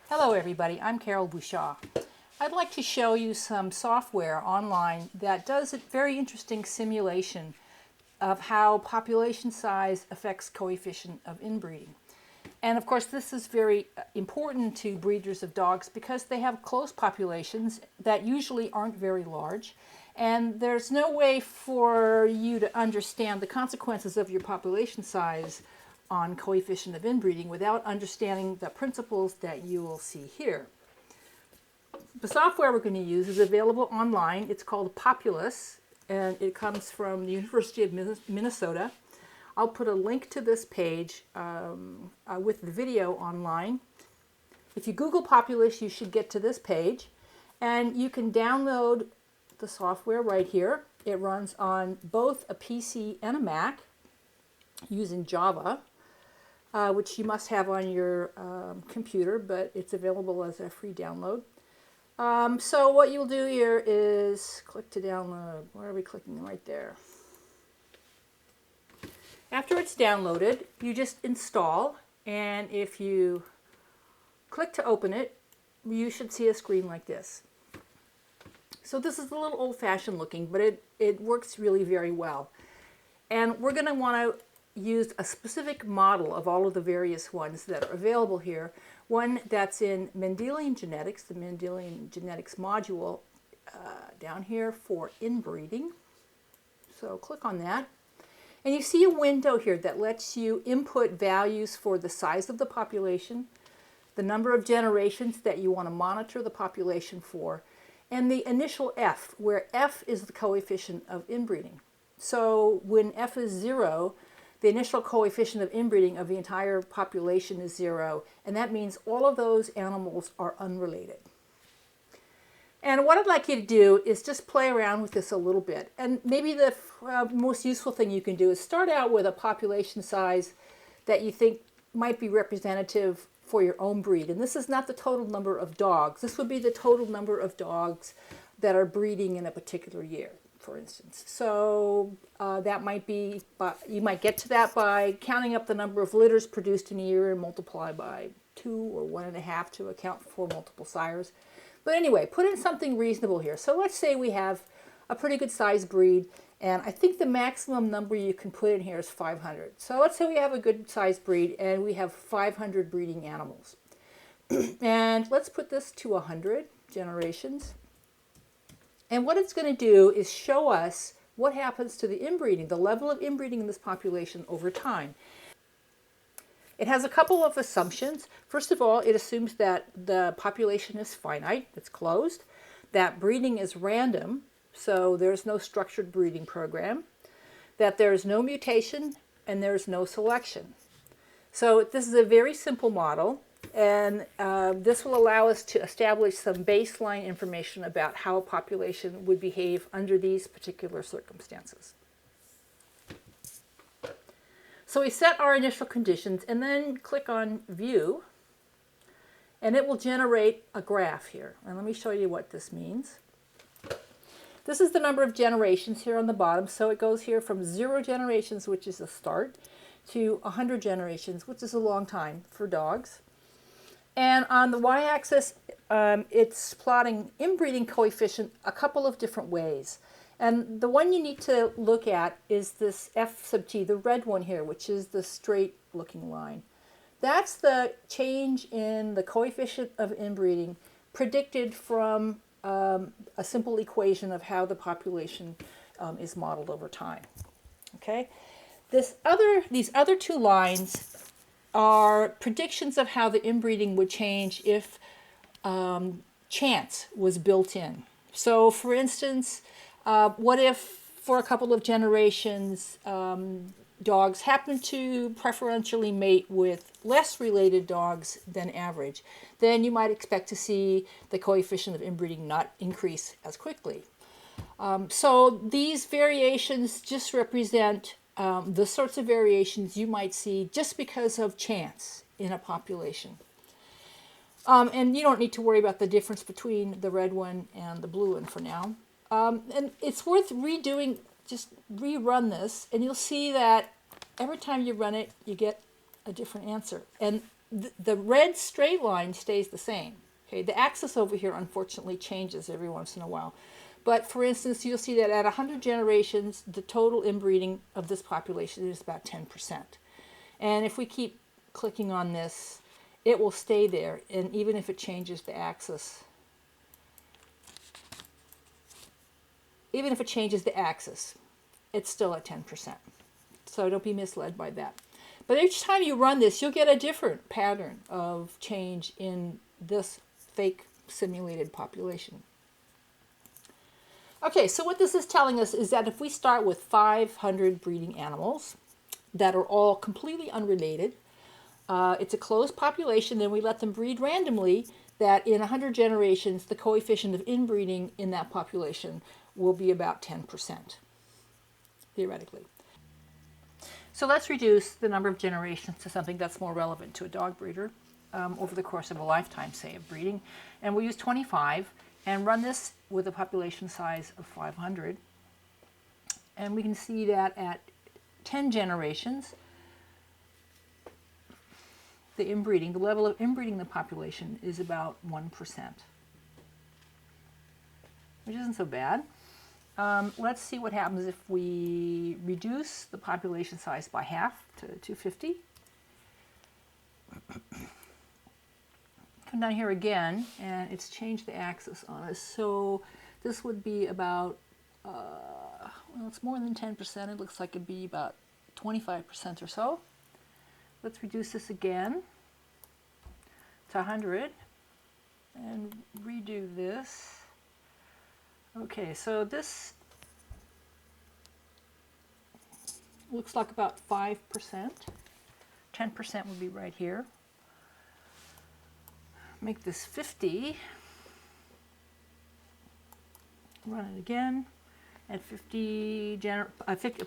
Hello everybody, I'm Carol Bouchard. I'd like to show you some software online that does a very interesting simulation of how population size affects coefficient of inbreeding. And of course this is very important to breeders of dogs because they have close populations that usually aren't very large, and there's no way for you to understand the consequences of your population size on coefficient of inbreeding without understanding the principles that you will see here. The software we're going to use is available online. It's called Popsize, and it comes from the University of Minnesota. I'll put a link to this page with the video online. If you Google Popsize, you should get to this page, and you can download the software right here. It runs on both a PC and a Mac using Java. Which you must have on your computer, but it's available as a free download. So what you'll do here is click to download. Where are we clicking? Right there. After it's downloaded, you just install, and if you click to open it, you should see a screen like this. So this is a little old-fashioned looking, but it works really very well. And we're going to want to use a specific model of all of the various ones that are available here. One that's in Mendelian genetics, the Mendelian genetics module down here for inbreeding. So click on that. And you see a window here that lets you input values for the size of the population, the number of generations that you want to monitor the population for, and the initial F, where F is the coefficient of inbreeding. So when F is 0, the initial coefficient of inbreeding of the entire population is 0, and that means all of those animals are unrelated. And what I'd like you to do is just play around with this a little bit. And maybe the most useful thing you can do is start out with a population size that you think might be representative for your own breed. And this is not the total number of dogs. This would be the total number of dogs that are breeding in a particular year, for instance. So that might be, you might get to that by counting up the number of litters produced in a year and multiply by 2 or 1.5 to account for multiple sires. But anyway, put in something reasonable here. So let's say we have a pretty good size breed, and I think the maximum number you can put in here is 500. So let's say we have a good size breed and we have 500 breeding animals. And let's put this to 100 generations. And what it's going to do is show us what happens to the inbreeding, the level of inbreeding in this population over time. It has a couple of assumptions. First of all, it assumes that the population is finite, it's closed, that breeding is random, so there's no structured breeding program, that there's no mutation, and there's no selection. So this is a very simple model. And this will allow us to establish some baseline information about how a population would behave under these particular circumstances. So we set our initial conditions and then click on View, and it will generate a graph here. And let me show you what this means. This is the number of generations here on the bottom. So it goes here from 0 generations, which is a start, to 100 generations, which is a long time for dogs. And on the y-axis, it's plotting inbreeding coefficient a couple of different ways. And the one you need to look at is this F sub t, the red one here, which is the straight looking line. That's the change in the coefficient of inbreeding predicted from a simple equation of how the population is modeled over time. Okay? These other two lines are predictions of how the inbreeding would change if chance was built in. So for instance, what if for a couple of generations dogs happen to preferentially mate with less related dogs than average? Then you might expect to see the coefficient of inbreeding not increase as quickly. So these variations just represent the sorts of variations you might see just because of chance in a population. And you don't need to worry about the difference between the red one and the blue one for now. And it's worth redoing, just rerun this, and you'll see that every time you run it, you get a different answer. And the red straight line stays the same. Okay, the axis over here unfortunately changes every once in a while. But for instance, you'll see that at 100 generations, the total inbreeding of this population is about 10%. And if we keep clicking on this, it will stay there. And even if it changes the axis, it's still at 10%. So don't be misled by that. But each time you run this, you'll get a different pattern of change in this fake simulated population. Okay, so what this is telling us is that if we start with 500 breeding animals that are all completely unrelated, it's a closed population, then we let them breed randomly, that in 100 generations, the coefficient of inbreeding in that population will be about 10%, theoretically. So let's reduce the number of generations to something that's more relevant to a dog breeder over the course of a lifetime, say, of breeding. And we'll use 25 and run this with a population size of 500. And we can see that at 10 generations, the level of inbreeding in the population is about 1%, which isn't so bad. Let's see what happens if we reduce the population size by half to 250. Come down here again, and it's changed the axis on us. So this would be about, well, it's more than 10%. It looks like it'd be about 25% or so. Let's reduce this again to 100 and redo this. Okay, so this looks like about 5%. 10% would be right here. Make this 50. Run it again. At 50,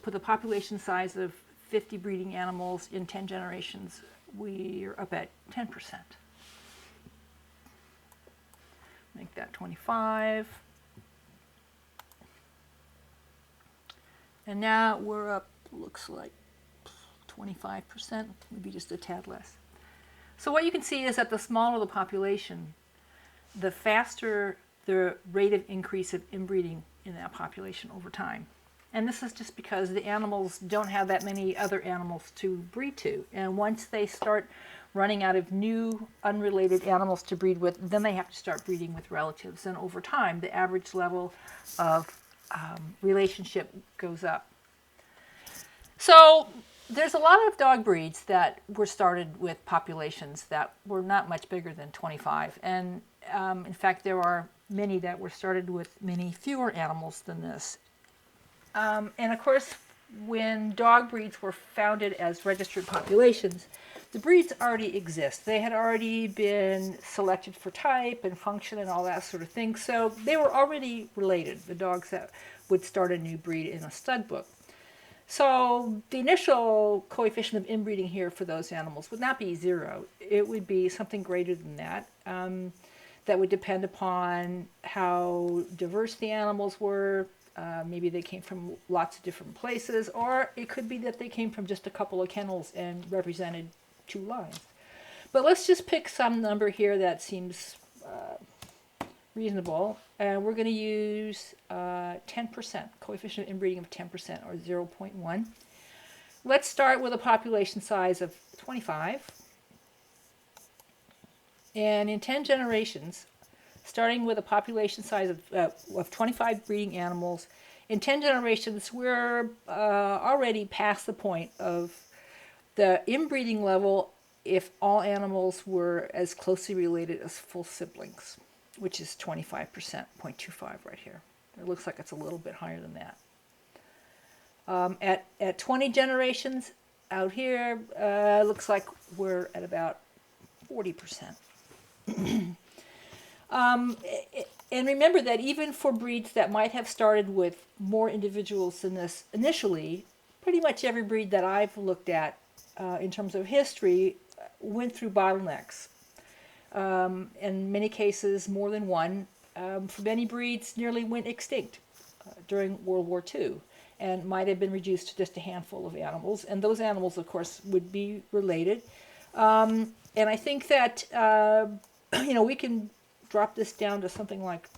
put the population size of 50 breeding animals in 10 generations, we are up at 10%. Make that 25. And now we're up, looks like 25%, maybe just a tad less. So what you can see is that the smaller the population, the faster the rate of increase of inbreeding in that population over time. And this is just because the animals don't have that many other animals to breed to. And once they start running out of new unrelated animals to breed with, then they have to start breeding with relatives. And over time, the average level of relationship goes up. So there's a lot of dog breeds that were started with populations that were not much bigger than 25. And in fact, there are many that were started with many fewer animals than this. And of course, when dog breeds were founded as registered populations, the breeds already exist. They had already been selected for type and function and all that sort of thing. So they were already related, the dogs that would start a new breed in a stud book. So the initial coefficient of inbreeding here for those animals would not be 0. It would be something greater than that. That would depend upon how diverse the animals were. Maybe they came from lots of different places, or it could be that they came from just a couple of kennels and represented 2 lines. But let's just pick some number here that seems reasonable. And we're going to use 10%, coefficient of inbreeding of 10%, or 0.1. Let's start with a population size of 25. And in 10 generations, starting with a population size of 25 breeding animals, in 10 generations, we're already past the point of the inbreeding level if all animals were as closely related as full siblings, which is 25%, 0.25 right here. It looks like it's a little bit higher than that. At 20 generations out here, it looks like we're at about 40%. And remember that even for breeds that might have started with more individuals than this initially, pretty much every breed that I've looked at in terms of history went through bottlenecks. In many cases, more than one. For many breeds, nearly went extinct during World War II and might have been reduced to just a handful of animals. And those animals, of course, would be related. And I think that, we can drop this down to something like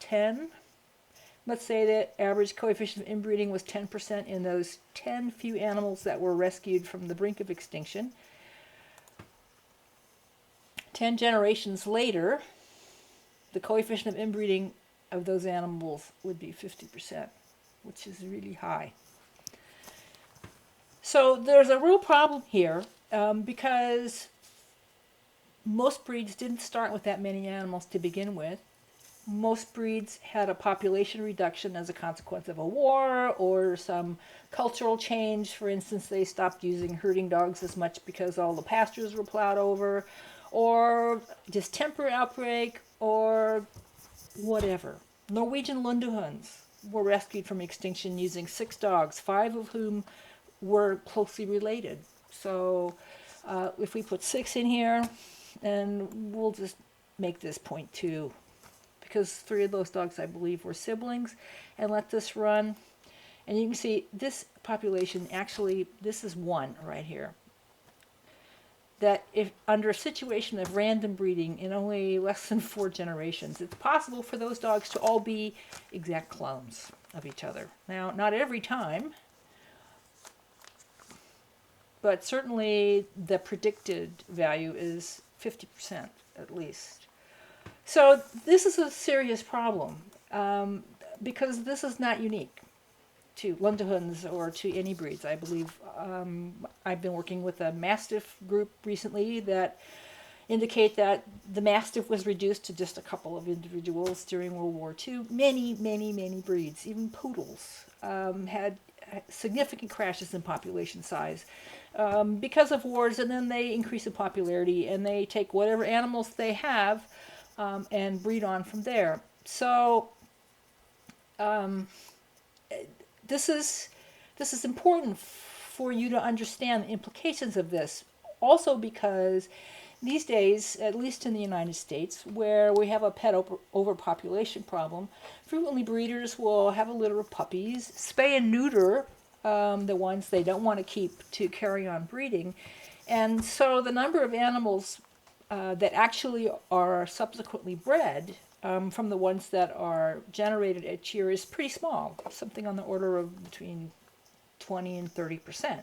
10. Let's say that average coefficient of inbreeding was 10% in those 10 few animals that were rescued from the brink of extinction. 10 generations later, the coefficient of inbreeding of those animals would be 50%, which is really high. So there's a real problem here because most breeds didn't start with that many animals to begin with. Most breeds had a population reduction as a consequence of a war or some cultural change. For instance, they stopped using herding dogs as much because all the pastures were plowed over, or distemper outbreak, or whatever. Norwegian Lundehunds were rescued from extinction using 6 dogs, 5 of whom were closely related. So if we put 6 in here, and we'll just make this 0.2, because 3 of those dogs, I believe, were siblings, and let this run. And you can see this population, actually, this is 1 right here. That if under a situation of random breeding in only less than 4 generations, it's possible for those dogs to all be exact clones of each other. Now, not every time, but certainly the predicted value is 50% at least. So this is a serious problem because this is not unique to Lundehunds or to any breeds. I believe I've been working with a Mastiff group recently that indicate that the Mastiff was reduced to just a couple of individuals during World War II. Many, many, many breeds, even poodles, had significant crashes in population size because of wars, and then they increase in popularity and they take whatever animals they have and breed on from there. So this is important for you to understand the implications of this. Also because these days, at least in the United States, where we have a pet overpopulation problem, frequently breeders will have a litter of puppies, spay and neuter the ones they don't want to keep to carry on breeding. And so the number of animals that actually are subsequently bred from the ones that are generated each year is pretty small, something on the order of between 20 and 30%.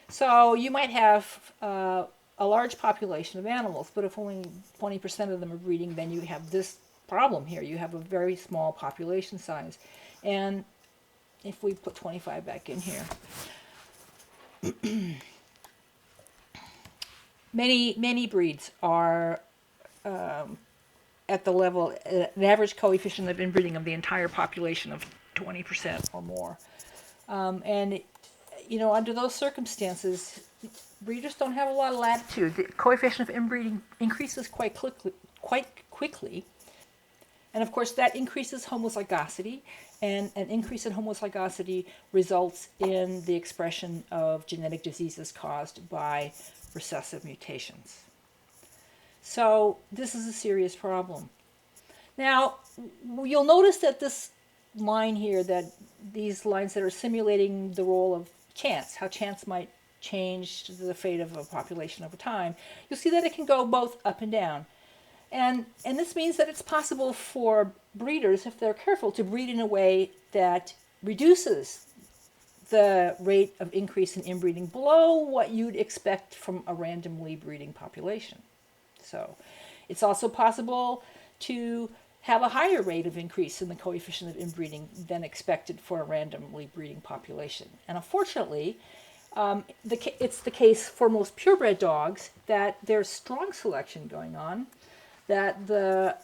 So you might have a large population of animals, but if only 20% of them are breeding, then you have this problem here. You have a very small population size. And if we put 25 back in here, many breeds are at the level, an average coefficient of inbreeding of the entire population of 20% or more. And under those circumstances, breeders don't have a lot of latitude. The coefficient of inbreeding increases quite quickly. And of course, that increases homozygosity, and an increase in homozygosity results in the expression of genetic diseases caused by recessive mutations. So this is a serious problem. Now, you'll notice that this line here, that these lines that are simulating the role of chance, how chance might change the fate of a population over time, you'll see that it can go both up and down. And this means that it's possible for breeders, if they're careful, to breed in a way that reduces the rate of increase in inbreeding below what you'd expect from a randomly breeding population. So it's also possible to have a higher rate of increase in the coefficient of inbreeding than expected for a randomly breeding population. And unfortunately, it's the case for most purebred dogs that there's strong selection going on, that the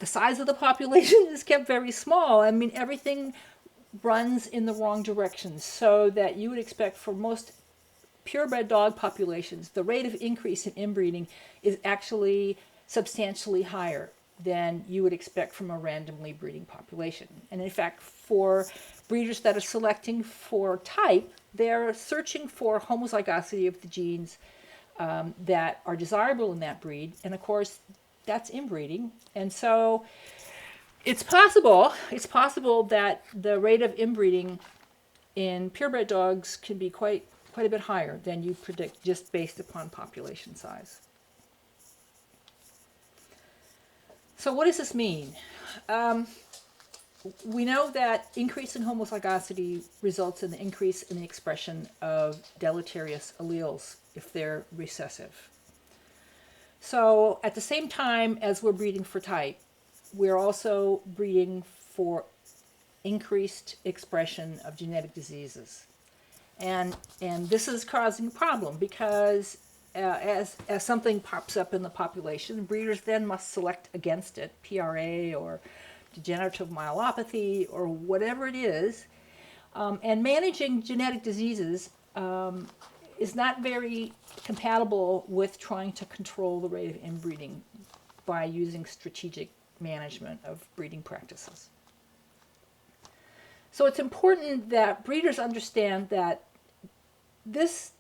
size of the population is kept very small. I mean, everything runs in the wrong direction, so that you would expect for most purebred dog populations, the rate of increase in inbreeding is actually substantially higher than you would expect from a randomly breeding population. And in fact, for breeders that are selecting for type, they're searching for homozygosity of the genes that are desirable in that breed. And of course, that's inbreeding. And so it's possible that the rate of inbreeding in purebred dogs can be quite quite a bit higher than you predict just based upon population size. So what does this mean? We know that increase in homozygosity results in the increase in the expression of deleterious alleles if they're recessive. So at the same time as we're breeding for type, we're also breeding for increased expression of genetic diseases. And this is causing a problem because as something pops up in the population, breeders then must select against it, PRA or degenerative myelopathy or whatever it is. And managing genetic diseases is not very compatible with trying to control the rate of inbreeding by using strategic management of breeding practices. So it's important that breeders understand that the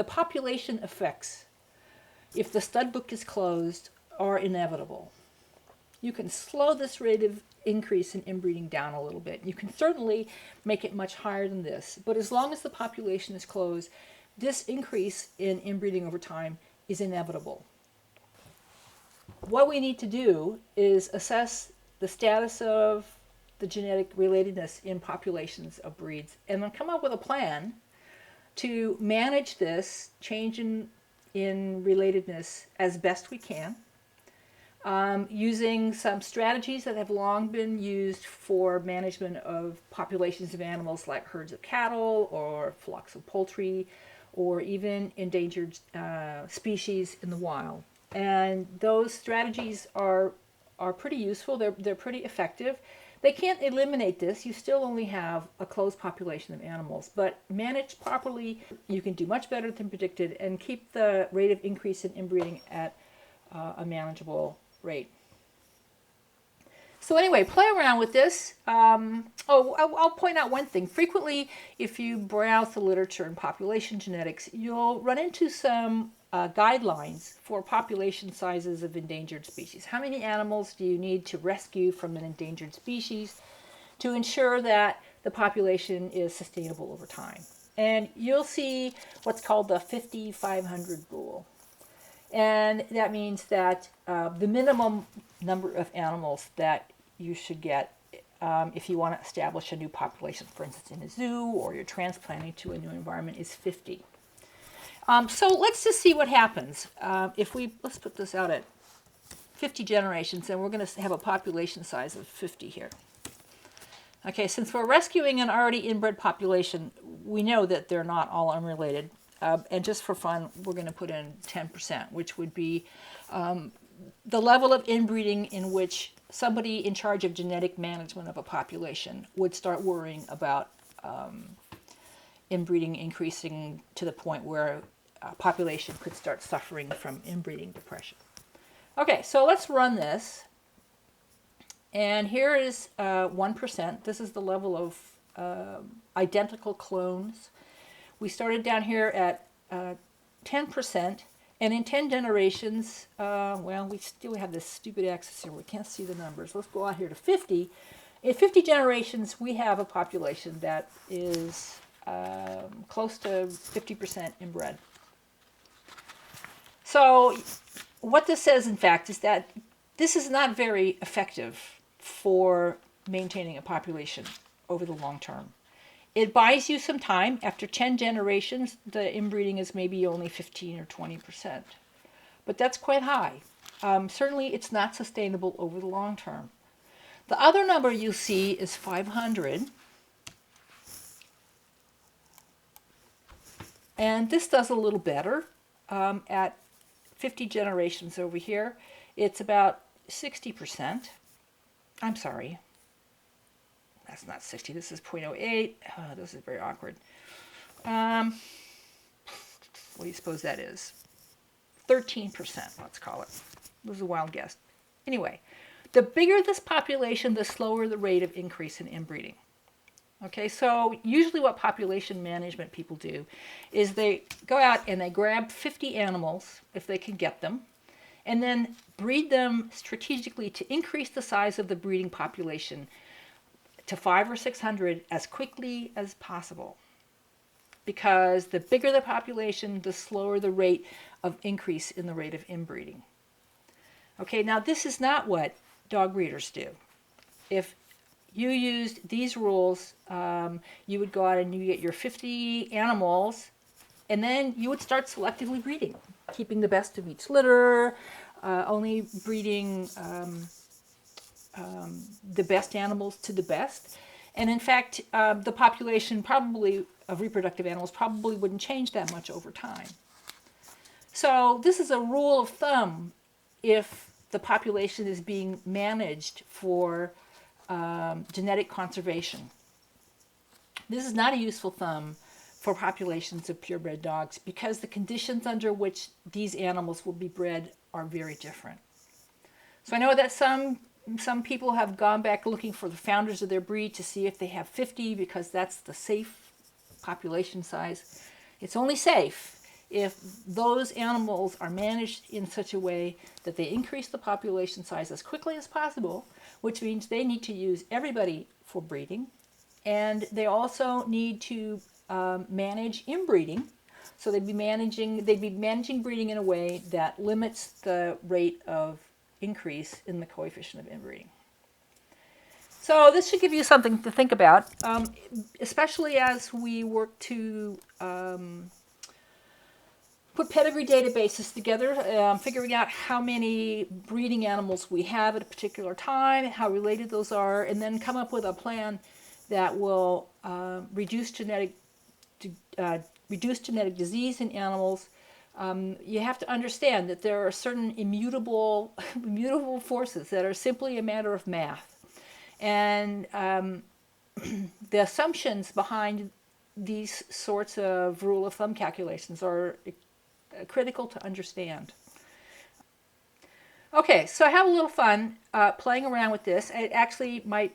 population effects, if the stud book is closed, are inevitable. You can slow this rate of increase in inbreeding down a little bit. You can certainly make it much higher than this, but as long as the population is closed, this increase in inbreeding over time is inevitable. What we need to do is assess the status of the genetic relatedness in populations of breeds and then come up with a plan to manage this change in relatedness as best we can, using some strategies that have long been used for management of populations of animals like herds of cattle or flocks of poultry or even endangered species in the wild. And those strategies are pretty useful. They're pretty effective. They can't eliminate this. You still only have a closed population of animals, but managed properly, you can do much better than predicted and keep the rate of increase in inbreeding at a manageable rate. So anyway, play around with this. I'll point out one thing. Frequently, if you browse the literature in population genetics, you'll run into some guidelines for population sizes of endangered species. How many animals do you need to rescue from an endangered species to ensure that the population is sustainable over time? And you'll see what's called the 50-500 rule. And that means that the minimum number of animals that you should get if you want to establish a new population, for instance, in a zoo or you're transplanting to a new environment, is 50. So let's just see what happens. Let's put this out at 50 generations, and we're going to have a population size of 50 here. Okay, since we're rescuing an already inbred population, we know that they're not all unrelated. And just for fun, we're going to put in 10%, which would be the level of inbreeding in which somebody in charge of genetic management of a population would start worrying about inbreeding increasing to the point where a population could start suffering from inbreeding depression. Okay, so let's run this. And here is 1%. This is the level of identical clones. We started down here at 10%, and in 10 generations, well, we still have this stupid axis here. We can't see the numbers. Let's go out here to 50. In 50 generations, we have a population that is close to 50% inbred. So what this says, in fact, is that this is not very effective for maintaining a population over the long term. It buys you some time. After 10 generations, the inbreeding is maybe only 15 or 20%. But that's quite high. Certainly, it's not sustainable over the long term. The other number you see is 500. And this does a little better. At 50 generations over here, it's about 60%. I'm sorry. That's not 60. This is 0.08. Oh, this is very awkward. What do you suppose that is? 13%, let's call it. This is a wild guess. Anyway, the bigger this population, the slower the rate of increase in inbreeding. Okay, so usually what population management people do is they go out and they grab 50 animals, if they can get them, and then breed them strategically to increase the size of the breeding population to 500 or 600 as quickly as possible. because the bigger the population, the slower the rate of increase in the rate of inbreeding. Okay, now this is not what dog breeders do. If you used these rules, you would go out and you get your 50 animals, and then you would start selectively breeding, keeping the best of each litter, only breeding the best animals to the best. And in fact, the population probably of reproductive animals probably wouldn't change that much over time. So this is a rule of thumb if the population is being managed for genetic conservation. This is not a useful thumb for populations of purebred dogs because the conditions under which these animals will be bred are very different. So I know that some people have gone back looking for the founders of their breed to see if they have 50 because that's the safe population size. It's only safe if those animals are managed in such a way that they increase the population size as quickly as possible, which means they need to use everybody for breeding, and they also need to manage inbreeding. So they'd be managing breeding in a way that limits the rate of increase in the coefficient of inbreeding. So this should give you something to think about, especially as we work to put pedigree databases together, figuring out how many breeding animals we have at a particular time, how related those are, and then come up with a plan that will reduce genetic disease in animals. You have to understand that there are certain immutable forces that are simply a matter of math. And the assumptions behind these sorts of rule of thumb calculations are critical to understand. Okay, so I have a little fun playing around with this. It actually might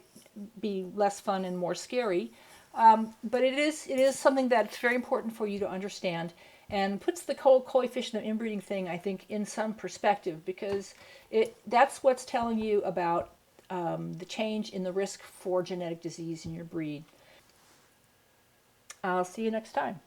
be less fun and more scary, but it is something that's very important for you to understand and puts the whole coefficient of inbreeding thing, I think, in some perspective, because that's what's telling you about the change in the risk for genetic disease in your breed. I'll see you next time.